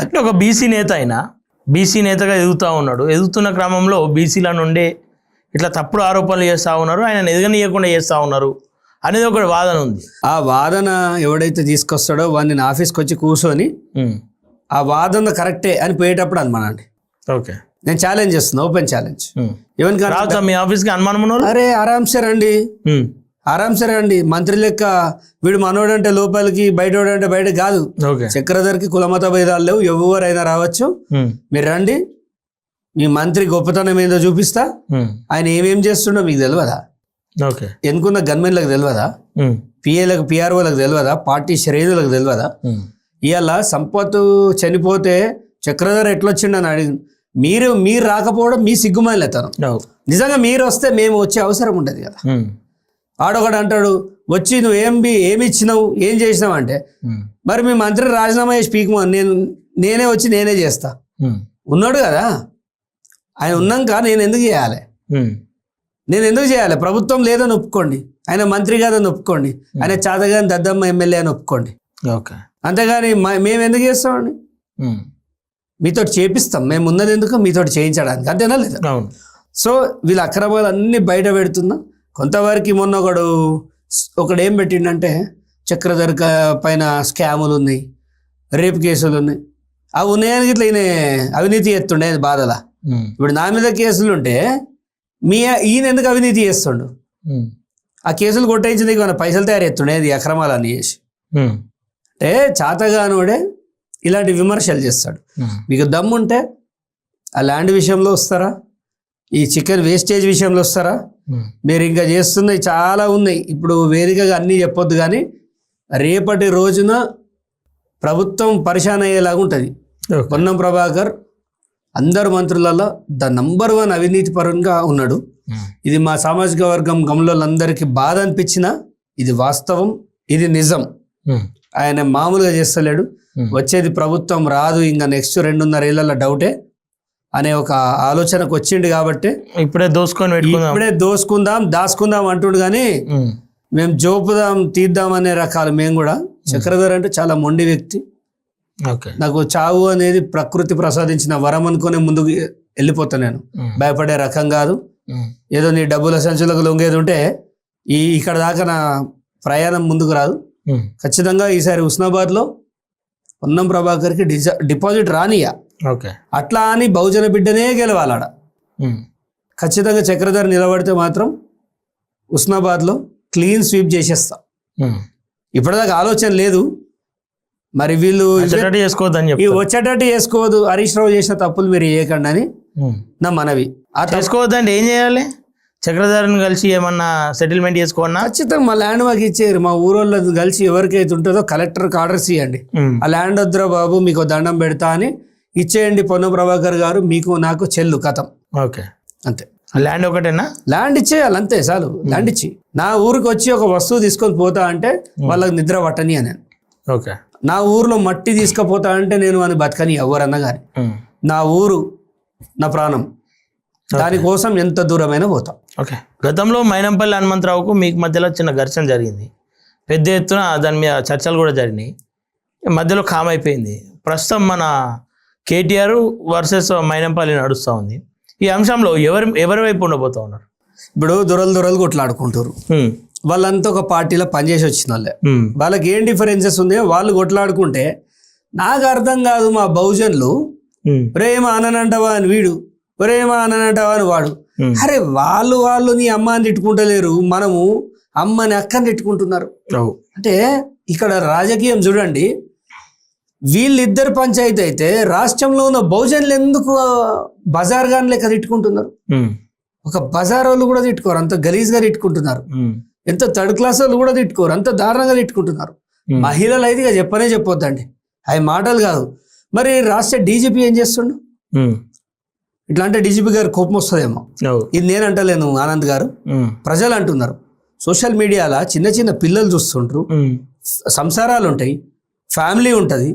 అంటే ఒక బీసీ నేత అయినా బీసీ నేతగా ఎదుగుతూ ఉన్నాడు. ఎదుగుతున్న క్రమంలో బీసీల నుండే ఇట్లా తప్పుడు ఆరోపణలు చేస్తూ ఉన్నారు, ఆయన ఎదగనీయకుండా చేస్తూ ఉన్నారు అనేది ఒక వాదన ఉంది. ఆ వాదన ఎవడైతే తీసుకొస్తాడో వాడిని ఆఫీస్కి వచ్చి కూర్చొని ఆ వాదన కరెక్టే అని పోయేటప్పుడు అనుమానండి. ఓకే, నేను ఛాలెంజ్ చేస్తున్నా, ఓపెన్ ఛాలెంజ్. రావచ్చా మీ ఆఫీస్కి అనుమానం ఉన్నారు? అరే ఆరామ్సే రండి, ఆరామ్సే రండి. మంత్రి లెక్క వీడు మనోడంటే లోపలికి, బయటోడంటే బయట కాదు. చక్రధర్కి కులమత భేదాలు లేవు, ఎవరైనా రావచ్చు. మీరు రండి, మీ మంత్రి గొప్పతనం ఏందో చూపిస్తా. ఆయన ఏమేం చేస్తుండో మీకు తెలియదా? ఎన్నుకున్న గన్మెన్లకు తెలియదా? పిఏలకు, పిఆర్ఓలకు తెలియదా? పార్టీ శ్రేణులకు తెలియదా? ఇవాళ సంపత్ చనిపోతే చక్రధర్ ఎట్లొచ్చిండని అడిగి మీరు రాకపోవడం మీ సిగ్గుమాలితనం. నిజంగా మీరు వస్తే మేము వచ్చే అవసరం ఉండదు కదా. ఆడొకడు అంటాడు వచ్చి నువ్వు ఏమి ఇచ్చినావు, ఏం చేసినావు అంటే, మరి మీ మంత్రి రాజీనామా చేసి పీకుమా, నేనే వచ్చి నేనే చేస్తా. ఉన్నాడు కదా ఆయన, ఉన్నాక నేను ఎందుకు చేయాలి? ప్రభుత్వం లేదని ఒప్పుకోండి, ఆయన మంత్రి కాదని ఒప్పుకోండి, ఆయన చాతగాని దద్దమ్మ ఎమ్మెల్యే అని ఒప్పుకోండి. అంతేగాని మేము ఎందుకు చేస్తామండి? మీతో చేపిస్తాం, మేము ఉన్నది ఎందుకు మీతో చేయించడానికి, అంతేనా లేదా? సో వీళ్ళ అక్రమాలు అన్ని బయట పెడుతున్నా. కొంతవరకు మొన్న ఒకడు ఏం పెట్టిండంటే చక్రధర్ పైన స్కాములు ఉన్నాయి, రేప్ కేసులు ఉన్నాయి. అవి ఉన్నాయని ఇట్లా ఈయన అవినీతి చేస్తుండే బాధలా. ఇప్పుడు నా మీద కేసులు ఉంటే ఈయన ఎందుకు అవినీతి చేస్తుండు? ఆ కేసులు కొట్టేయించింది మన పైసలు తయారు చేస్తుండే అది అక్రమాలన్నీ చేసి. అంటే చాతగానోడే ఇలాంటి విమర్శలు చేస్తాడు. మీకు దమ్ముంటే ఆ ల్యాండ్ విషయంలో వస్తారా, ఈ చికెన్ వేస్టేజ్ విషయంలో వస్తారా? మీరు ఇంకా చేస్తున్నాయి చాలా ఉన్నాయి. ఇప్పుడు వేదికగా అన్నీ చెప్పొద్దు, కానీ రేపటి రోజున ప్రభుత్వం పరిశాన్ అయ్యేలాగా ఉంటుంది. పొన్నం ప్రభాకర్ అందరు మంత్రులలో నంబర్ 1 అవినీతి పరంగా ఉన్నాడు. ఇది మా సామాజిక వర్గం గమలందరికీ బాధ అనిపించినా ఇది వాస్తవం, ఇది నిజం. ఆయన మామూలుగా చేస్తలేడు. వచ్చేది ప్రభుత్వం రాదు, ఇంకా నెక్స్ట్ 2.5 ఏళ్ళ డౌటే అనే ఒక ఆలోచనకు వచ్చిండు. కాబట్టి ఇప్పుడే దోసుకుందాం దాచుకుందాం అంటుండు. కానీ మేము జోపుదాం తీద్దాం అనే రకాలు మేము కూడా. చక్రధర్ అంటే చాలా మొండి వ్యక్తి. నాకు చావు అనేది ప్రకృతి ప్రసాదించిన వరం అనుకునే ముందుకు వెళ్ళిపోతా. నేను భయపడే రకం కాదు. ఏదో నీ డబ్బుల సంచులకు లొంగేది ఉంటే ఇక్కడ దాకా నా ప్రయాణం ముందుకు రాదు. ఖచ్చితంగా ఈసారి హుస్నాబాద్లో పొన్నం ప్రభాకర్కి డిపాజిట్ రానియా. అట్లా అని బహుజన బిడ్డనే గెలవాలాడ. ఖచ్చితంగా చక్రధర్ నిలబడితే మాత్రం హుస్నాబాద్లో క్లీన్ స్వీప్ చేసేస్తా. ఇప్పటిదాకా ఆలోచన లేదు, మరి వీళ్ళు వచ్చేటట్టు చేసుకోవద్దు. హరీష్ రావు చేసిన తప్పులు మీరు చేయకండి అని నా మనవి. చేసుకోవద్దండి ఏం చేయాలి? చక్రధర్ని కలిసి ఏమన్నా సెటిల్మెంట్ చేసుకోవన్నా? ఖచ్చితంగా మా ల్యాండ్ మాకు ఇచ్చేయరు. మా ఊరోళ్ళు కలిసి ఎవరికైతే ఉంటుందో కలెక్టర్కి ఆర్డర్స్ ఇవ్వండి. ఆ ల్యాండ్ వద్దురా బాబు మీకు దండం పెడతా అని ఇచ్చేయండి. పొన్నం ప్రభాకర్ గారు మీకు నాకు చెల్లు కథం. అంతే. ల్యాండ్ ఒకటేనా? ల్యాండ్ ఇచ్చేయాలి అంతే, చాలు. ల్యాండ్ ఇచ్చి నా ఊరికి వచ్చి ఒక వస్తువు తీసుకొని పోతా అంటే వాళ్ళకి నిద్ర పట్టని అని. నా ఊర్లో మట్టి తీసుకుపోతా అంటే నేను అని బతకని ఎవరన్నా కానీ. నా ఊరు నా ప్రాణం, దానికోసం ఎంత దూరమైనా పోతాం. గతంలో మైనంపల్లి హనుమంతరావుకు మీకు మధ్యలో చిన్న ఘర్షణ జరిగింది, పెద్ద ఎత్తున దాని మీద చర్చలు కూడా జరిగినాయి, మధ్యలో కామ్ అయిపోయింది. ప్రస్తుతం మన కేటీఆర్ వర్సెస్ మైనంపల్లి నడుస్తూ ఉంది. ఈ అంశంలో ఎవరి వైపు ఉండబోతా ఉన్నారు? ఇప్పుడు దొరలు కొట్లాడుకుంటారు. వాళ్ళంతా ఒక పార్టీలో పనిచేసి వచ్చిన వాళ్ళే. వాళ్ళకి ఏం డిఫరెన్సెస్ ఉన్నాయో వాళ్ళు కొట్లాడుకుంటే నాకు అర్థం కాదు. మా బహుజన్లు ప్రేమ అననంటవా అని వీడు, ప్రేమ అననంటవా అని వాడు. అరే వాళ్ళు నీ అమ్మని తిట్టుకుంటలేరు, మనము అమ్మని అక్కని తిట్టుకుంటున్నారు. అంటే ఇక్కడ రాజకీయం చూడండి. వీళ్ళిద్దరు పంచాయతీ అయితే రాష్ట్రంలో ఉన్న బహుజనులు ఎందుకు బజార్ గాని లెక్క తిట్టుకుంటున్నారు? ఒక బజార్ వాళ్ళు కూడా తిట్టుకోరు, అంత గలీజ్గా తిట్టుకుంటున్నారు. ఎంత థర్డ్ క్లాస్ వాళ్ళు కూడా తిట్టుకోరు, అంత దారుణంగా తిట్టుకుంటున్నారు. మహిళలు అయితే ఇక చెప్పొద్దండి, అవి మాటలు కాదు. మరి రాష్ట్ర డీజీపీ ఏం చేస్తుండు? ఇట్లా అంటే డీజీపీ గారు కోపం వస్తుందేమో. ఇది నేను అంటలేను, ఆనంద్ గారు, ప్రజలు అంటున్నారు. సోషల్ మీడియాలో చిన్న చిన్న పిల్లలు చూస్తుంటారు, సంసారాలు ఉంటాయి, ఫ్యామిలీ ఉంటుంది.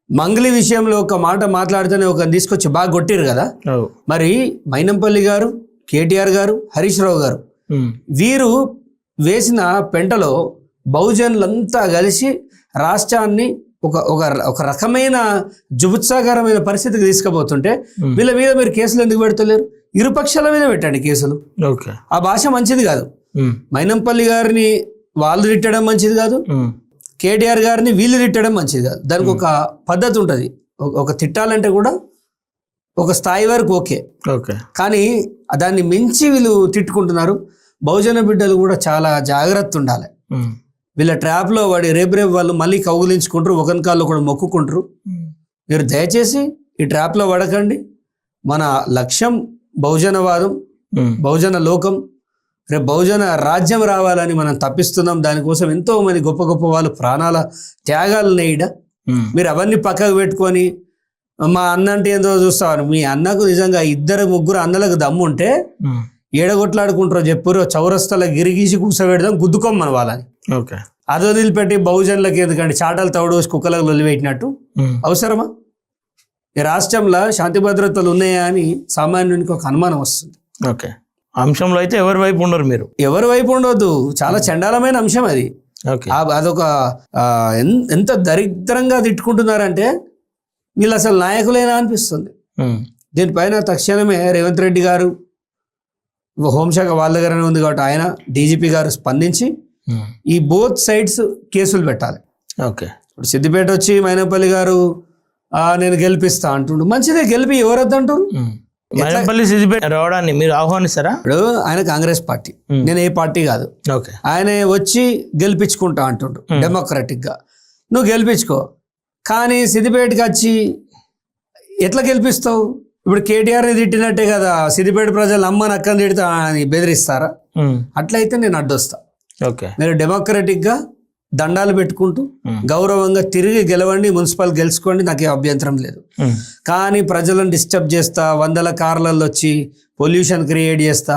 మంగళి విషయంలో ఒక మాట మాట్లాడితేనే ఒక తీసుకొచ్చి బాగా కొట్టిరు కదా. మరి మైనంపల్లి గారు, కేటీఆర్ గారు, హరీష్ రావు గారు వీరు వేసిన పెంటలో బహుజనులంతా కలిసి రాష్ట్రాన్ని ఒక రకమైన జుబుత్సాకరమైన పరిస్థితికి తీసుకుపోతుంటే వీళ్ళ మీద మీరు కేసులు ఎందుకు పెడతలేరు? ఇరుపక్షాల మీద పెట్టండి కేసులు. ఓకే. ఆ భాష మంచిది కాదు. మైనంపల్లి గారిని వాళ్ళు తిట్టడం మంచిది కాదు, కేటీఆర్ గారిని వీళ్ళు తిట్టడం మంచిది కాదు. దానికి ఒక పద్ధతి ఉంటుంది. ఒక తిట్టాలంటే కూడా ఒక స్థాయి వరకు ఓకే, కానీ దాన్ని మించి వీళ్ళు తిట్టుకుంటున్నారు. బహుజన బిడ్డలు కూడా చాలా జాగ్రత్త ఉండాలి. వీళ్ళ ట్రాప్లో వాడి రేపు వాళ్ళు మళ్ళీ కౌగులించుకుంటారు, ఒకరి కాళ్ళు కూడా మొక్కుకుంటారు. మీరు దయచేసి ఈ ట్రాప్లో పడకండి. మన లక్ష్యం బహుజనవాదం, బహుజన లోకం, రేపు బహుజన రాజ్యం రావాలని మనం తప్పిస్తున్నాం. దానికోసం ఎంతో మంది గొప్ప గొప్ప వాళ్ళు ప్రాణాల త్యాగాలు నేయడ. మీరు అవన్నీ పక్కకు పెట్టుకొని మా అన్న అంటే ఏందో చూస్తాను. మీ అన్నకు నిజంగా 2-3 అన్నలకు దమ్ము ఉంటే ఏడగొట్లాడుకుంటారో చెప్పురో చౌరస్తల గిరిగీసి కూర్చోబెడదాం, గుద్దుకోమని వాళ్ళని. అది వదిలిపెట్టి బహుజనులకి ఎందుకంటే చాటలు తౌడోసి కుక్కలకు వదిలిపెట్టినట్టు అవసరమా? ఈ రాష్ట్రంలో శాంతి భద్రతలు ఉన్నాయా అని సామాన్యునికి ఒక అనుమానం వస్తుంది. ఓకే, అంశంలో అయితే ఎవరి వైపు ఉండరు, మీరు ఎవరి వైపు ఉండవద్దు. చాలా చండాలమైన అంశం అది. అదొక ఎంత దరిద్రంగా తిట్టుకుంటున్నారంటే వీళ్ళు అసలు నాయకులేనా అనిపిస్తుంది. దీనిపైన తక్షణమే రేవంత్ రెడ్డి గారు, హోంశాఖ వాళ్ళ దగ్గరనే ఉంది కాబట్టి ఆయన, డీజీపీ గారు స్పందించి ఈ బోత్ సైడ్స్ కేసులు పెట్టాలి. ఓకే. ఇప్పుడు సిద్దిపేట వచ్చి మైనంపల్లి గారు నేను గెలిపిస్తా అంటుండు. మంచిదే, గెలిపి ఎవరొద్దంటారు? మైనంపల్లి సిద్దిపేట రావడాన్ని మీరు ఆహ్వానిస్తారా? ఇప్పుడు ఆయన కాంగ్రెస్ పార్టీ, నేను ఏ పార్టీ కాదు. ఆయన వచ్చి గెలిపించుకుంటా అంటుండు డెమోక్రటిక్ గా. నువ్వు గెలిపించుకో, కానీ సిద్దిపేటకి వచ్చి ఎట్లా గెలిపిస్తావు? ఇప్పుడు కేటీఆర్ని తిట్టినట్టే కదా సిద్దిపేట ప్రజలు అమ్మని అక్కని తిడతా అని బెదిరిస్తారా? అట్లయితే నేను అడ్డొస్తా. మీరు డెమోక్రటిక్ గా దండాలు పెట్టుకుంటూ గౌరవంగా తిరిగి గెలవండి, మున్సిపల్ గెలుచుకోండి, నాకే అభ్యంతరం లేదు. కానీ ప్రజలను డిస్టర్బ్ చేస్తా, 100 కార్లలో వచ్చి పొల్యూషన్ క్రియేట్ చేస్తా,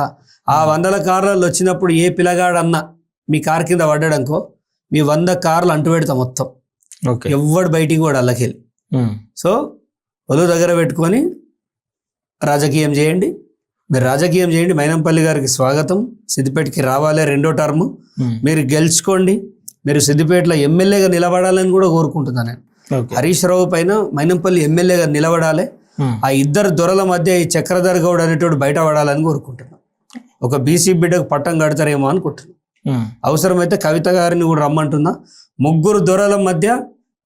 ఆ 100 కార్లలో వచ్చినప్పుడు ఏ పిల్లగాడన్నా మీ కార్ కింద పడ్డాడనుకో, మీ 100 కార్లు అంటు పెడతా మొత్తం. ఎవ్వడు బయటికి కూడా అల్లకెళ్ళి. సో ఒళ్ళు దగ్గర పెట్టుకొని రాజకీయం చేయండి. మీరు రాజకీయం చేయండి. మైనంపల్లి గారికి స్వాగతం. సిద్దిపేటకి రావాలి 2వ టర్మ్, మీరు గెలుచుకోండి. మీరు సిద్దిపేటలో ఎమ్మెల్యేగా నిలబడాలని కూడా కోరుకుంటున్నాను నేను. హరీష్ రావు పైన మైనంపల్లి ఎమ్మెల్యేగా నిలబడాలి. ఆ 2 దొరల మధ్య ఈ చక్రధర్ గౌడ్ అనేటోడు బయట పడాలని కోరుకుంటున్నాను. ఒక బీసీ బిడ్డకు పట్టం కడతారేమో అనుకుంటున్నాను. అవసరమైతే కవిత గారిని కూడా రమ్మంటున్నా. 3 దొరల మధ్య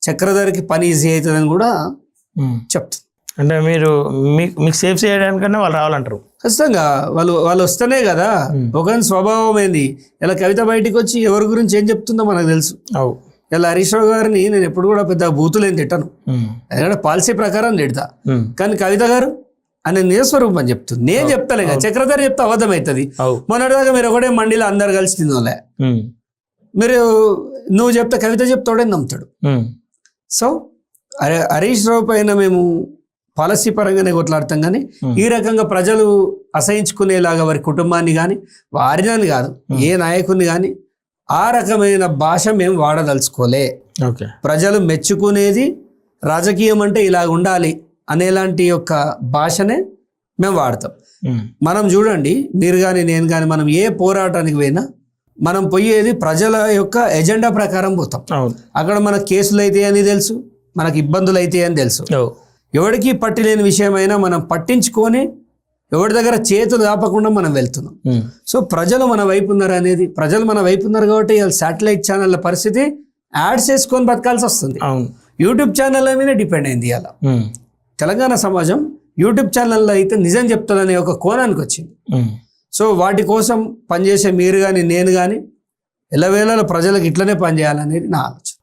చక్రధర్కి పని ఈజీ అవుతుందని కూడా చెప్తాను. అంటే మీరు మీకు సేఫ్ చేయడానికన్నా వాళ్ళు రావాలంటారు. ఖచ్చితంగా వాళ్ళు వస్తేనే కదా. ఒకరి స్వభావం ఏంది, ఇలా కవిత బయటికి వచ్చి ఎవరి గురించి ఏం చెప్తుందో మనకు తెలుసు. ఇలా హరీష్ రావు గారిని నేను ఎప్పుడు కూడా పెద్ద బూతులేం తిట్టాను, ఎందుకంటే పాలసీ ప్రకారం తిడతా. కానీ కవిత గారు ఆయన నిజస్వరూపం అని చెప్తుంది. నేను చెప్తాలే కదా, చక్రధర్ చెప్తే అబద్ధం అవుతుంది. మొన్నటిదాకా మీరు ఒకటే మండీలో అందరు కలిసి తినోలే, మీరు నువ్వు చెప్తే కవిత చెప్తాడే నమ్ముతాడు. సో హరీష్ రావు పైన మేము పాలసీ పరంగానే కొట్లాడతాం, కానీ ఈ రకంగా ప్రజలు అసహించుకునేలాగా వారి కుటుంబాన్ని కానీ వారిని కాదు ఏ నాయకుడిని కానీ ఆ రకమైన భాష మేము వాడదలుచుకోలే. ప్రజలు మెచ్చుకునేది రాజకీయం అంటే ఇలా ఉండాలి అనేలాంటి యొక్క భాషనే మేము వాడతాం. మనం చూడండి, మీరు కానీ నేను కానీ మనం ఏ పోరాటానికి పోయినా మనం పోయేది ప్రజల యొక్క ఎజెండా ప్రకారం పోతాం. అక్కడ మనకు కేసులు అయితే అని తెలుసు, మనకు ఇబ్బందులు అయితే అని తెలుసు. ఎవరికి పట్టిలేని విషయమైనా మనం పట్టించుకొని ఎవరి దగ్గర చేతులు దాపకుండా మనం వెళ్తున్నాం. సో ప్రజలు మన వైపు ఉన్నారు అనేది, ప్రజలు మన వైపు ఉన్నారు కాబట్టి శాటిలైట్ ఛానళ్ళ పరిస్థితి యాడ్స్ వేసుకొని బతకాల్సి వస్తుంది. యూట్యూబ్ ఛానళ్ళ మీద డిపెండ్ అయింది. అలా తెలంగాణ సమాజం యూట్యూబ్ ఛానల్లో అయితే నిజం చెప్తుందనే ఒక కోణానికి వచ్చింది. సో వాటి కోసం పనిచేసే మీరు కానీ నేను కానీ ఎల్లవేళలో ప్రజలకు ఇట్లనే పనిచేయాలనేది నా ఆలోచన.